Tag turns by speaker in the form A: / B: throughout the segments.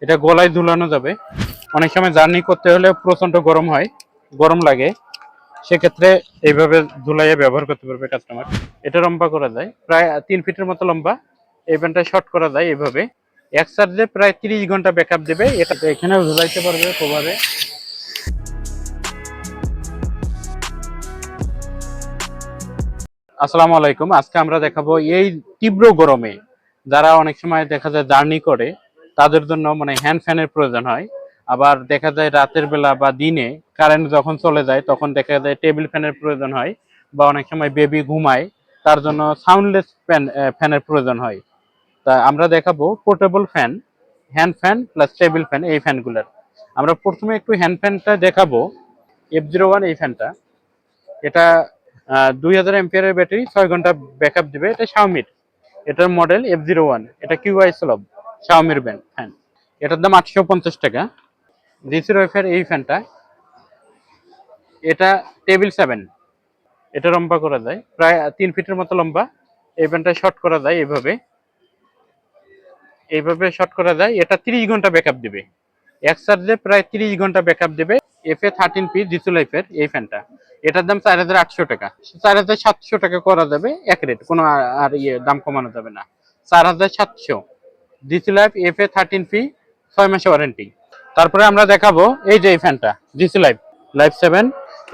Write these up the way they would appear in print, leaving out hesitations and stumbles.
A: এটা গলায় ঝুলানো যাবে। অনেক সময় জার্নি করতে হলে প্রচন্ড গরম হয়, গরম লাগে, সেক্ষেত্রে এইভাবে ঝুলাইয়ে ব্যবহার করতে পারবে কাস্টমার। এটা লম্বা করা যায় প্রায় 3 ফিটের মতো লম্বা। এই প্যান্টটা শর্ট করা যায় এইভাবে। এক চার্জে প্রায় 30 ঘন্টা ব্যাকআপ দেবে। এটা এখানেও ঝুলাইতে পারবে কোভাবে। আসসালামু আলাইকুম। আজকে আমরা দেখাবো এই তীব্র গরমে যারা অনেক সময় দেখা যায় জার্নি করে, তাদের জন্য মানে হ্যান্ড ফ্যানের প্রয়োজন হয়। আবার দেখা যায় রাতের বেলা বা দিনে কারেন্ট যখন চলে যায় তখন দেখা যায় টেবিল ফ্যানের প্রয়োজন হয়, বা অনেক সময় বেবি ঘুমায়, তার জন্য সাউন্ডলেস ফ্যানের প্রয়োজন হয়। তা আমরা দেখাবো portable fan, hand fan plus table fan, এই ফ্যানগুলোর। আমরা প্রথমে একটু হ্যান্ড ফ্যানটা দেখাবো। F01 এই ফ্যানটা, এটা 2000 এর ব্যাটারি, 6 ঘন্টা ব্যাকআপ দিবে। এটা শাওমির, এটার মডেল F01। এটা কিউআই স্লব, শাওমির ব্র্যান্ড ফ্যান। এটার দাম 850 টাকা। জিসিরফ এর এই ফ্যানটা, এটা টেবিল 7। এটা লম্বা করা যায় প্রায় 3 ফিটের মতো লম্বা। এই ফ্যানটা শর্ট করা যায় এইভাবে, এইভাবে শর্ট করা যায়। এটা 30 ঘন্টা ব্যাকআপ দিবে। এক চার্জে প্রায় 30 ঘন্টা ব্যাকআপ দেবে। FA13P জিসু লাইফের এই ফ্যানটা, এটার দাম 4800 টাকা। 4700 টাকা করা যাবে এক রেট, কোনো আর দাম কমানো যাবে না। 4700 জিসু লাইফ FA13P, 6 মাসে ওয়ারেন্টি। তারপরে আমরা দেখাবো এই যে এই ফ্যানটা জিসু লাইফ 7।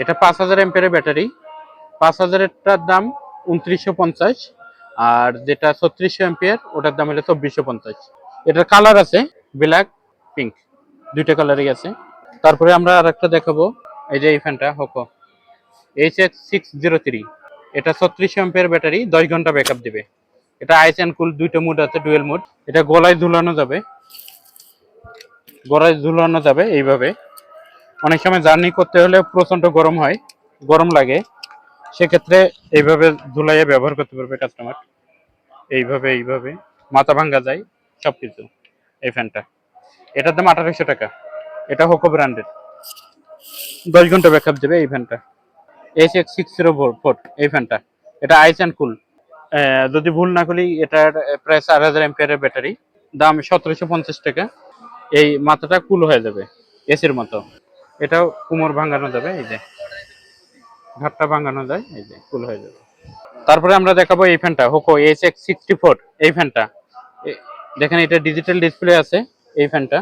A: এটা 5000 এর ব্যাটারি। 5000-এরটার দাম 2950, আর যেটা 3600 ওটার দাম হলো 2450। এটার কালার আছে ব্ল্যাক, পিঙ্ক, দুইটা কালারই আছে। তারপরে আমরা আর একটা দেখাবো, এই যে এই ফ্যানটা হোকো HX603। এটা 3600 ব্যাটারি, 10 ঘন্টা ব্যাকআপ দিবে। এটা আইস অ্যান্ড কুল দুইটা মুড আছে, ডুয়েল মুড। এটা গলায় ঝুলানো যাবে, গলায় ঝুলানো যাবে এইভাবে। অনেক সময় জার্নি করতে হলে প্রচন্ড গরম হয়, গরম লাগে, সেক্ষেত্রে এইভাবে ঝুলাইয়ে ব্যবহার করতে পারবে কাস্টমার। এইভাবে এইভাবে মাথা ভাঙ্গা যায় সবকিছু। এই ফ্যানটা, এটার দাম 1800 টাকা। এটা হোকো ব্র্যান্ডের, 10 ঘন্টা ব্যাকআপ দেবে এই ফ্যানটা। HX604 এই ফ্যানটা, এটা আইস অ্যান্ড কুল। যদি ভুল না করি এটার প্রায় 4000 এর ব্যাটারি, দাম 1750 টাকা। এই মাথাটা কুল হয়ে যাবে এসির মতো। এটাও কোমর ভাঙানো যাবে, এই যে ঘাটটা ভাঙানো যায়, এই যে কুল হয়ে যাবে। তারপরে আমরা দেখাবো এই ফ্যানটা হোকো HX64 এই ফ্যানটা। দেখেন এটা ডিজিটাল ডিসপ্লে আছে এই ফ্যানটা।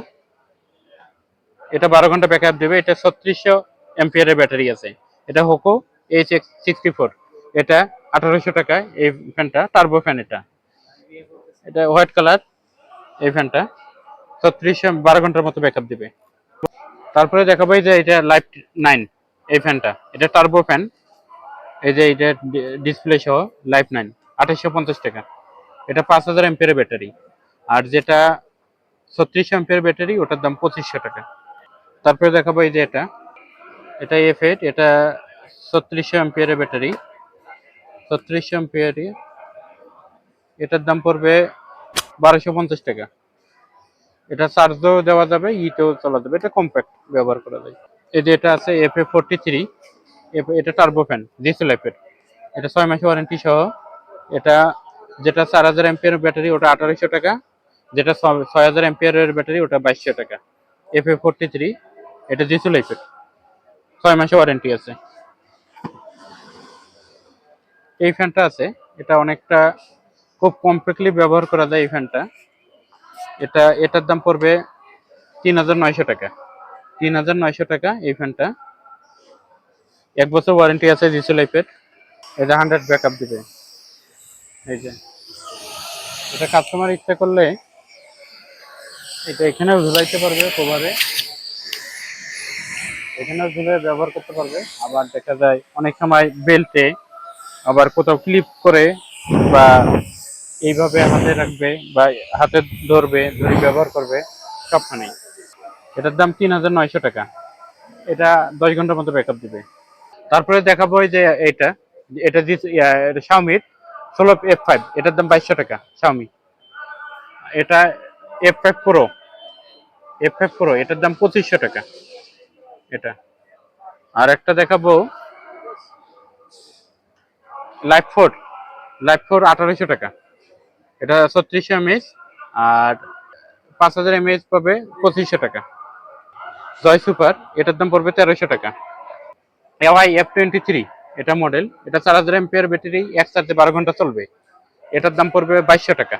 A: এটা 12 ঘন্টা ব্যাকআপ দেবে। এটা 3600 এর ব্যাটারি আছে। এটা হোকো HX64। এটা 1800 টাকা এই ফ্যানটা, টার্বো ফ্যান। এটা এটা হোয়াইট কালার এই ফ্যানটা, 12 ঘন্টার মতো ব্যাকআপ দিবে। তারপরে দেখাবো এই যে এটা লাইফ 9 এই ফ্যানটা। এটা টার্বো ফ্যান, এই যে এটা ডিসপ্লে সহ লাইফ 9, 2850 টাকা। এটা 5000 এর ব্যাটারি। আর যেটা 3600 ব্যাটারি, ওটার দাম 2500 টাকা। তারপরে দেখাবো এই যে এটা, এটা F8। এটা 3600 এর ব্যাটারি, 3600 এটার দাম পড়বে 1250 টাকা। এটা চার্জও দেওয়া যাবে, ইতেও চলা যাবে। এটা কম্প্যাক্ট, ব্যবহার করা যায়। এই যে এটা আছে FA43। এটা টার্বো ফ্যান জিসি লাইফের। এটা 6 মাসে ওয়ারেন্টি সহ। এটা যেটা 4000 ব্যাটারি, ওটা 1800 টাকা। যেটা 6000 ব্যাটারি, ওটা 2200 টাকা। FA43, এটা জিসি লাইফের, 6 মাসে ওয়ারেন্টি আছে। এই ফ্যানটা আছে, এটা অনেকটা খুব কমপ্যাক্টলি ব্যবহার করা যায় এই ফ্যানটা। এটার দাম পড়বে 3900 টাকা। 3900 টাকা এই ফ্যানটা। 1 বছর ওয়ারেন্টি আছে জিসি লাইফের। এটা 100 ব্যাকআপ দিবে। এই যে এটা কাস্টমার ইচ্ছা করলে এটা এখানেও ঝুলাইতে পারবে কোভাবে, এখানেও ঝুলে ব্যবহার করতে পারবে। আবার দেখা যায় অনেক সময় বেল্টে, আবার কোথাও ক্লিপ করে, বা এইভাবে হাতে রাখবে, বা হাতে ধরবে, ধরে ব্যবহার করবে সবখানেই। এটার দাম 3900 টাকা। এটা 10 ঘন্টার মতো ব্যাকআপ দিবে। তারপরে দেখাবো এই যে এটা, এটা এটা শাওমির F5। এটার দাম 2200 টাকা শাওমি। এটা F5 Pro, F5 Pro, এটার দাম 2500 টাকা। এটা আর একটা দেখাবো লাইফ 4। লাইফ 4 1800 টাকা। এটা 3600 mAh, আর 5000 mAh পাবে 2500 টাকা। জয় সুপার এটার দাম পড়বে 1300 টাকা। এওয়াই F23 এটা মডেল, এটা 4000 এমপিআর ব্যাটারি, এক চার্জে 12 ঘন্টা চলবে, এটার দাম পড়বে 2200 টাকা।